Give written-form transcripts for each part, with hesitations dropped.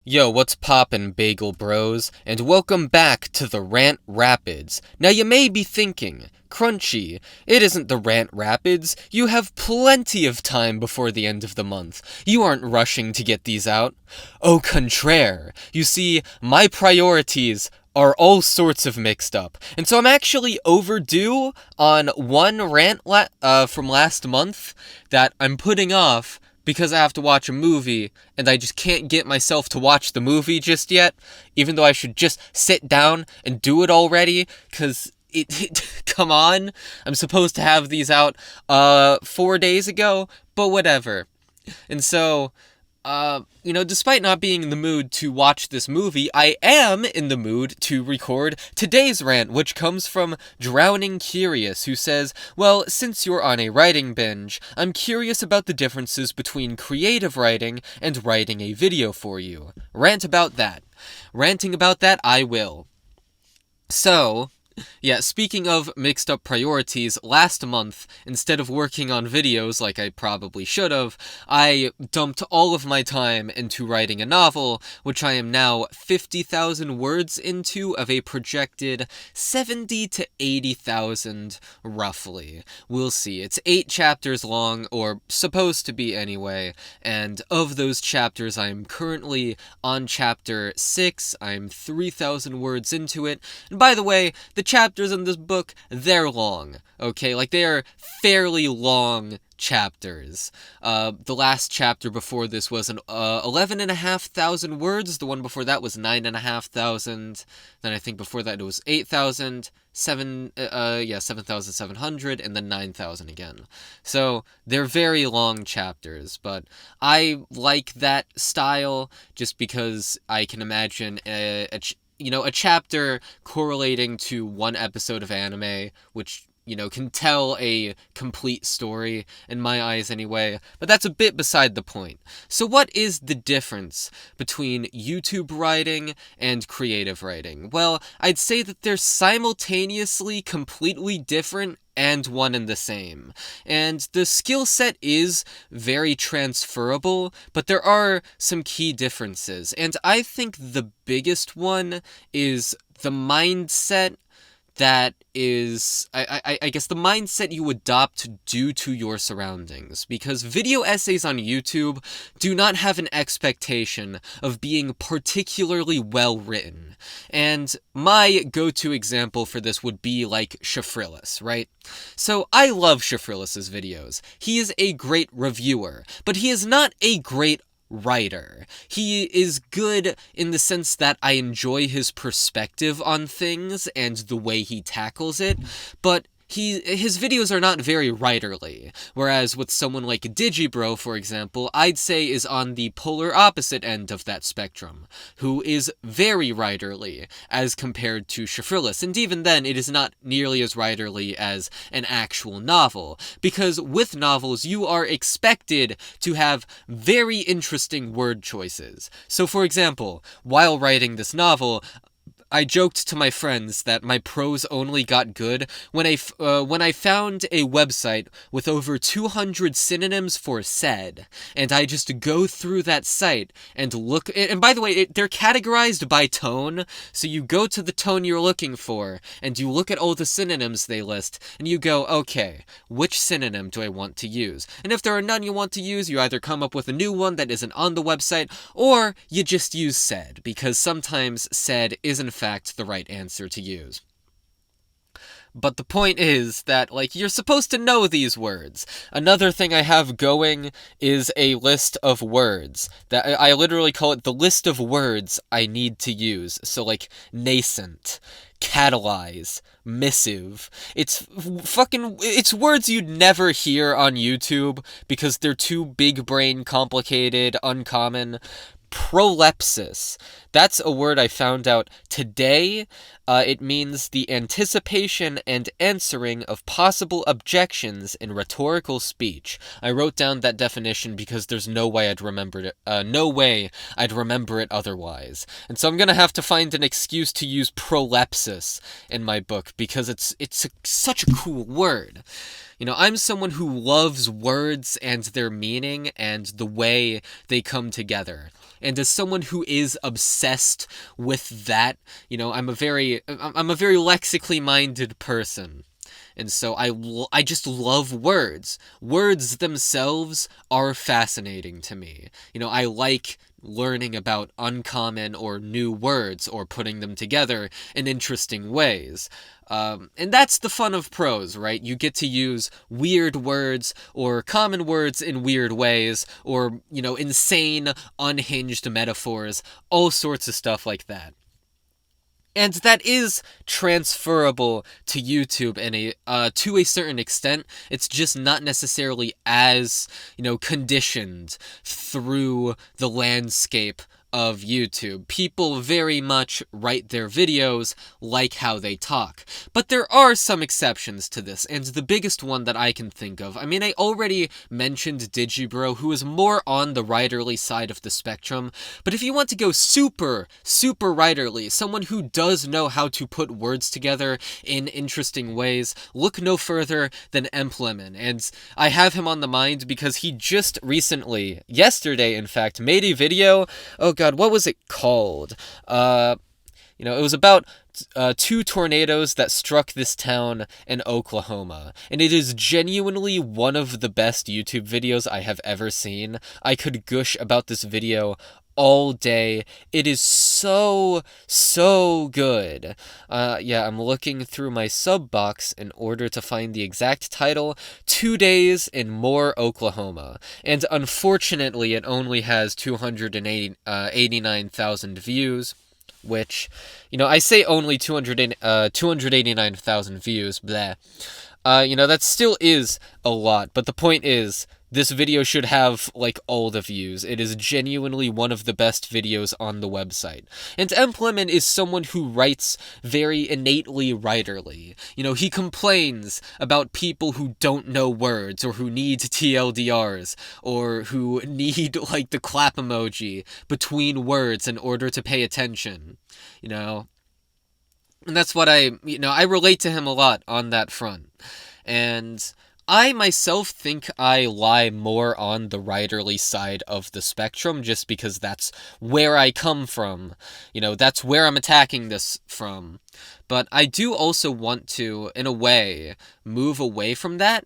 Yo, what's poppin', Bagel Bros? And welcome back to the Rant Rapids. Now you may be thinking, Crunchy, it isn't the Rant Rapids. You have plenty of time before the end of the month. You aren't rushing to get these out. Au contraire. You see, my priorities are all sorts of mixed up. And so I'm actually overdue on one rant from last month that I'm putting off because I have to watch a movie, and I just can't get myself to watch the movie just yet, even though I should just sit down and do it already, because come on, I'm supposed to have these out, 4 days ago, but whatever. And so, despite not being in the mood to watch this movie, I am in the mood to record today's rant, which comes from Drowning Curious, who says, well, since you're on a writing binge, I'm curious about the differences between creative writing and writing a video for you. Rant about that. Ranting about that, I will. So, yeah, speaking of mixed up priorities, last month, instead of working on videos like I probably should have, I dumped all of my time into writing a novel, which I am now 50,000 words into of a projected 70 to 80,000, roughly. We'll see. It's 8 chapters long, or supposed to be anyway, and of those chapters, I'm currently on chapter 6. I'm 3,000 words into it, and by the way, the chapters in this book, they're long, okay? Like, they are fairly long chapters. The last chapter before this was 11,500 words. The one before that was 9,500. Then I think before that it was 8,000, 7,700, and then 9,000 again. So they're very long chapters, but I like that style just because I can imagine a chapter correlating to one episode of anime, which, can tell a complete story, in my eyes anyway, but that's a bit beside the point. So what is the difference between YouTube writing and creative writing? Well, I'd say that they're simultaneously completely different and one and the same. And the skill set is very transferable, but there are some key differences. And I think the biggest one is the mindset that is, I guess, the mindset you adopt due to your surroundings. Because video essays on YouTube do not have an expectation of being particularly well written. And my go-to example for this would be like Shafrillis, right? So I love Shafrillis' videos. He is a great reviewer, but he is not a great writer. He is good in the sense that I enjoy his perspective on things and the way he tackles it, but his videos are not very writerly, whereas with someone like Digibro, for example, I'd say is on the polar opposite end of that spectrum, who is very writerly as compared to Shafrillis, and even then it is not nearly as writerly as an actual novel, because with novels you are expected to have very interesting word choices. So for example, while writing this novel, I joked to my friends that my prose only got good when I found a website with over 200 synonyms for said, and I just go through that site and look. And by the way, they're categorized by tone, so you go to the tone you're looking for, and you look at all the synonyms they list, and you go, okay, which synonym do I want to use? And if there are none you want to use, you either come up with a new one that isn't on the website, or you just use said, because sometimes said is in fact the right answer to use. But the point is that, you're supposed to know these words. Another thing I have going is a list of words. That I literally call it the list of words I need to use. So, nascent, catalyze, missive. It's words you'd never hear on YouTube because they're too big brain, complicated, uncommon. Prolepsis. That's a word I found out today. It means the anticipation and answering of possible objections in rhetorical speech. I wrote down that definition because there's no way I'd remember it. No way I'd remember it otherwise. And so I'm gonna have to find an excuse to use prolepsis in my book because it's such a cool word. I'm someone who loves words and their meaning and the way they come together. And as someone who is obsessed with that, I'm a very lexically minded person. And so I just love words. Words themselves are fascinating to me. I like learning about uncommon or new words or putting them together in interesting ways. And that's the fun of prose, right? You get to use weird words or common words in weird ways or, insane, unhinged metaphors, all sorts of stuff like that. And that is transferable to YouTube to a certain extent. It's just not necessarily as, conditioned through the landscape of YouTube. People very much write their videos like how they talk. But there are some exceptions to this, and the biggest one that I can think of, I already mentioned Digibro, who is more on the writerly side of the spectrum, but if you want to go super, super writerly, someone who does know how to put words together in interesting ways, look no further than Emplemon. And I have him on the mind because he just recently, yesterday in fact, made a video. Oh god, what was it called? It was about 2 tornadoes that struck this town in Oklahoma. And it is genuinely one of the best YouTube videos I have ever seen. I could gush about this video all day. It is so, so good. I'm looking through my sub box in order to find the exact title. 2 days in Moore, Oklahoma. And unfortunately, it only has 289,000 views. Which, I say only 289,000 views, bleh. That still is a lot, but the point is, this video should have, all the views. It is genuinely one of the best videos on the website. And Emplemon is someone who writes very innately writerly. He complains about people who don't know words, or who need TLDRs, or who need, the clap emoji between words in order to pay attention. And that's what I relate to him a lot on that front. And I myself think I lie more on the writerly side of the spectrum just because that's where I come from. That's where I'm attacking this from. But I do also want to, in a way, move away from that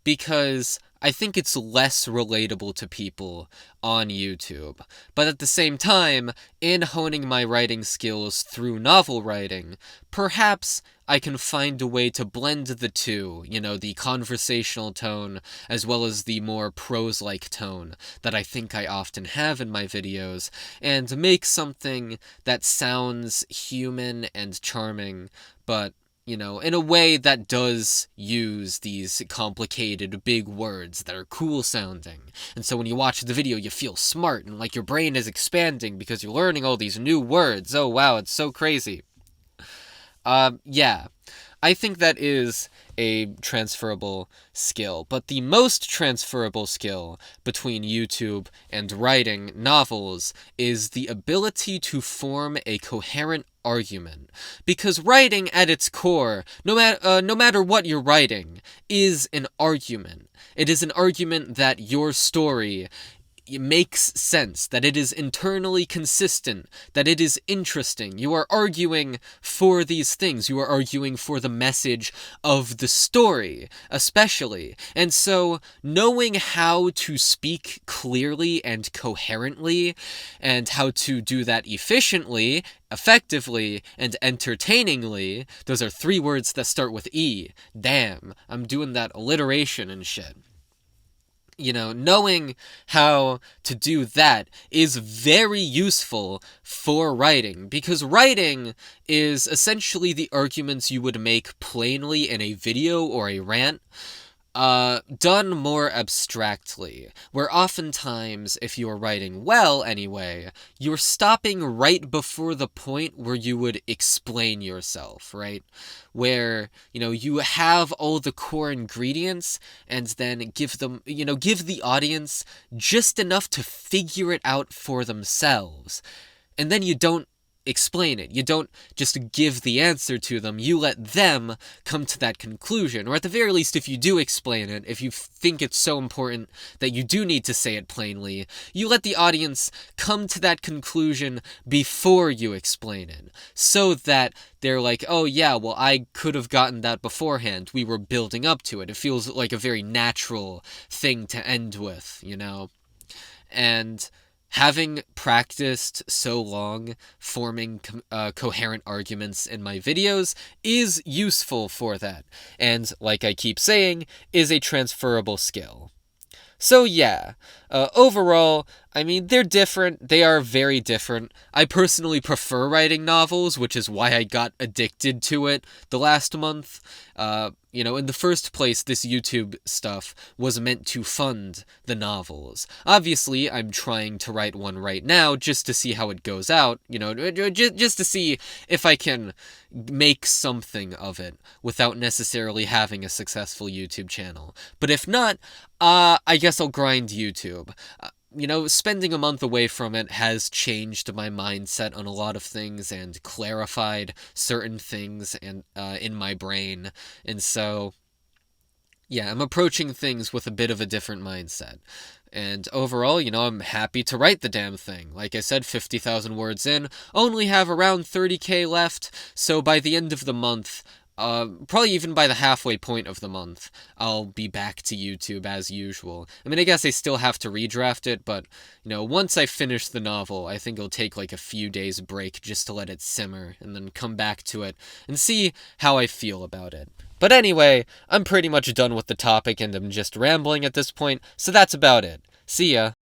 because I think it's less relatable to people on YouTube. But at the same time, in honing my writing skills through novel writing, perhaps I can find a way to blend the two, the conversational tone as well as the more prose-like tone that I think I often have in my videos, and make something that sounds human and charming, but in a way that does use these complicated big words that are cool sounding. And so when you watch the video, you feel smart and like your brain is expanding because you're learning all these new words. Oh wow, it's so crazy. I think that is a transferable skill, but the most transferable skill between YouTube and writing novels is the ability to form a coherent argument. Because writing at its core, no matter what you're writing, is an argument. It is an argument that your story makes sense, that it is internally consistent, that it is interesting. You are arguing for these things. You are arguing for the message of the story, especially. And so, knowing how to speak clearly and coherently, and how to do that efficiently, effectively, and entertainingly, those are 3 words that start with E. Damn, I'm doing that alliteration and shit. Knowing how to do that is very useful for writing, because writing is essentially the arguments you would make plainly in a video or a rant, done more abstractly, where oftentimes, if you're writing well anyway, you're stopping right before the point where you would explain yourself, right? Where, you have all the core ingredients and then give the audience just enough to figure it out for themselves. And then you don't explain it. You don't just give the answer to them. You let them come to that conclusion. Or at the very least, if you do explain it, if you think it's so important that you do need to say it plainly, you let the audience come to that conclusion before you explain it. So that they're like, oh yeah, well, I could have gotten that beforehand. We were building up to it. It feels like a very natural thing to end with, you know? And having practiced so long forming coherent arguments in my videos is useful for that. And like I keep saying, is a transferable skill. So yeah, overall, I mean, they're different. They are very different. I personally prefer writing novels, which is why I got addicted to it the last month. You know, in the first place, this YouTube stuff was meant to fund the novels. Obviously, I'm trying to write one right now just to see how it goes out, you know, just to see if I can make something of it without necessarily having a successful YouTube channel. But if not, I guess I'll grind YouTube. You know, spending a month away from it has changed my mindset on a lot of things and clarified certain things and in my brain. And so, yeah, I'm approaching things with a bit of a different mindset. And overall, you know, I'm happy to write the damn thing. Like I said, 50,000 words in, only have around 30k left, so by the end of the month, probably even by the halfway point of the month, I'll be back to YouTube as usual. I mean, I guess I still have to redraft it, but, you know, once I finish the novel, I think I'll take like a few days break just to let it simmer, and then come back to it and see how I feel about it. But anyway, I'm pretty much done with the topic and I'm just rambling at this point, so that's about it. See ya.